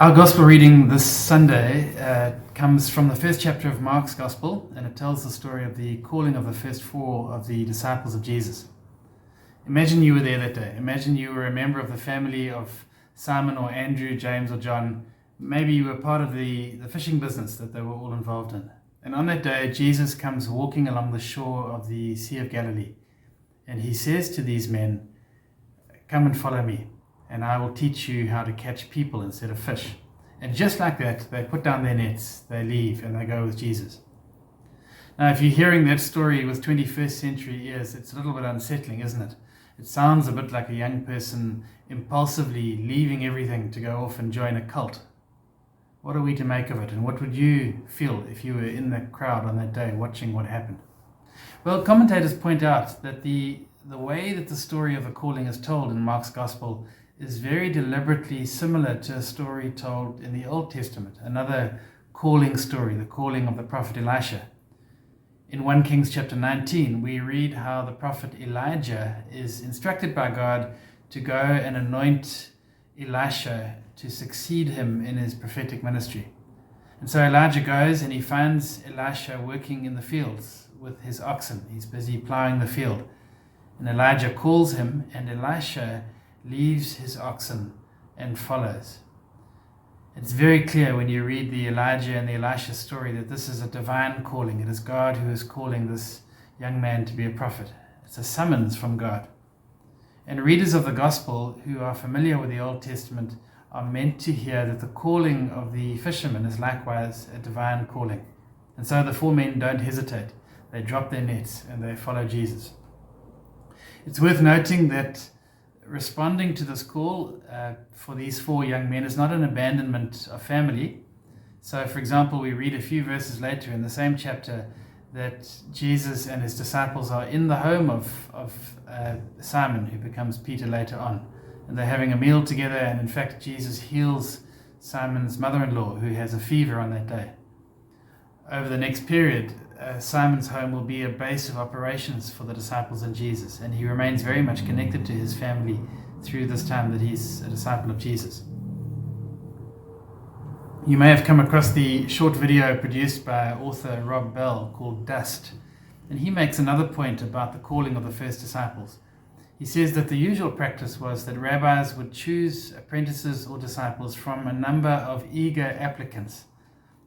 Our gospel reading this Sunday comes from the first chapter of Mark's gospel, and it tells the story of the calling of the first four of the disciples of Jesus. Imagine you were there that day. Imagine you were a member of the family of Simon or Andrew, James or John. Maybe you were part of the fishing business that they were all involved in. And on that day, Jesus comes walking along the shore of the Sea of Galilee. And he says to these men, "Come and follow me, and I will teach you how to catch people instead of fish." And just like that, they put down their nets, they leave, and they go with Jesus. Now, if you're hearing that story with 21st century ears, it's a little bit unsettling, isn't it? It sounds a bit like a young person impulsively leaving everything to go off and join a cult. What are we to make of it? And what would you feel if you were in that crowd on that day watching what happened? Well, commentators point out that the way that the story of the calling is told in Mark's gospel is very deliberately similar to a story told in the Old Testament, another calling story, the calling of the prophet Elisha. In 1 Kings chapter 19, we read how the prophet Elijah is instructed by God to go and anoint Elisha to succeed him in his prophetic ministry. And so Elijah goes and he finds Elisha working in the fields with his oxen. He's busy plowing the field. And Elijah calls him, and Elisha leaves his oxen and follows. It's very clear when you read the Elijah and the Elisha story that this is a divine calling. It is God who is calling this young man to be a prophet. It's a summons from God. And readers of the gospel who are familiar with the Old Testament are meant to hear that the calling of the fishermen is likewise a divine calling. And so the four men don't hesitate. They drop their nets and they follow Jesus. It's worth noting that responding to this call for these four young men is not an abandonment of family. So, for example, we read a few verses later in the same chapter that Jesus and his disciples are in the home of Simon, who becomes Peter later on. And they're having a meal together, and in fact, Jesus heals Simon's mother-in-law, who has a fever on that day. Over the next period, Simon's home will be a base of operations for the disciples and Jesus, and he remains very much connected to his family through this time that he's a disciple of Jesus. You may have come across the short video produced by author Rob Bell called Dust, and he makes another point about the calling of the first disciples. He says that the usual practice was that rabbis would choose apprentices or disciples from a number of eager applicants.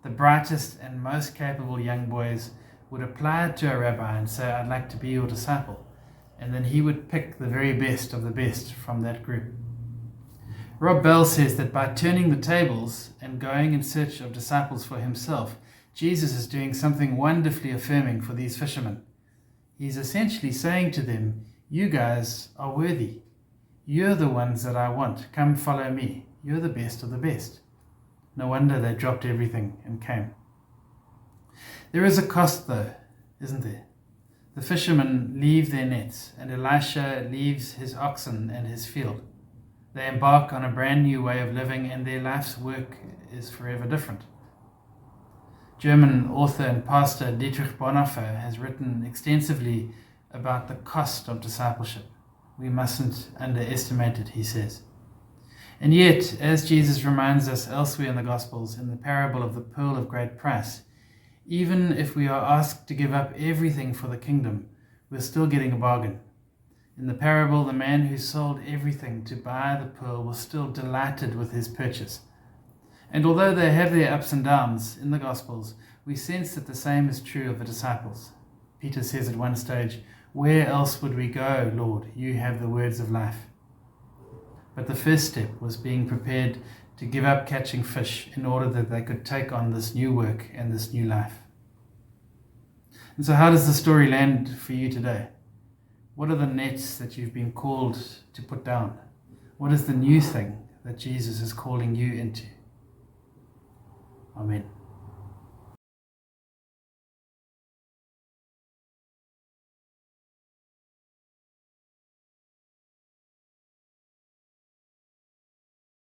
The brightest and most capable young boys would apply to a rabbi and say, "I'd like to be your disciple." And then he would pick the very best of the best from that group. Rob Bell says that by turning the tables and going in search of disciples for himself, Jesus is doing something wonderfully affirming for these fishermen. He's essentially saying to them, "You guys are worthy. You're the ones that I want. Come follow me. You're the best of the best." No wonder they dropped everything and came. There is a cost though, isn't there? The fishermen leave their nets, and Elisha leaves his oxen and his field. They embark on a brand new way of living, and their life's work is forever different. German author and pastor Dietrich Bonhoeffer has written extensively about the cost of discipleship. We mustn't underestimate it, he says. And yet, as Jesus reminds us elsewhere in the Gospels, in the parable of the pearl of great price, even if we are asked to give up everything for the kingdom, we're still getting a bargain. In the parable, the man who sold everything to buy the pearl was still delighted with his purchase. And although they have their ups and downs in the Gospels, we sense that the same is true of the disciples. Peter says at one stage, "Where else would we go, Lord? You have the words of life." But the first step was being prepared to give up catching fish in order that they could take on this new work and this new life. And so how does the story land for you today? What are the nets that you've been called to put down? What is the new thing that Jesus is calling you into? Amen.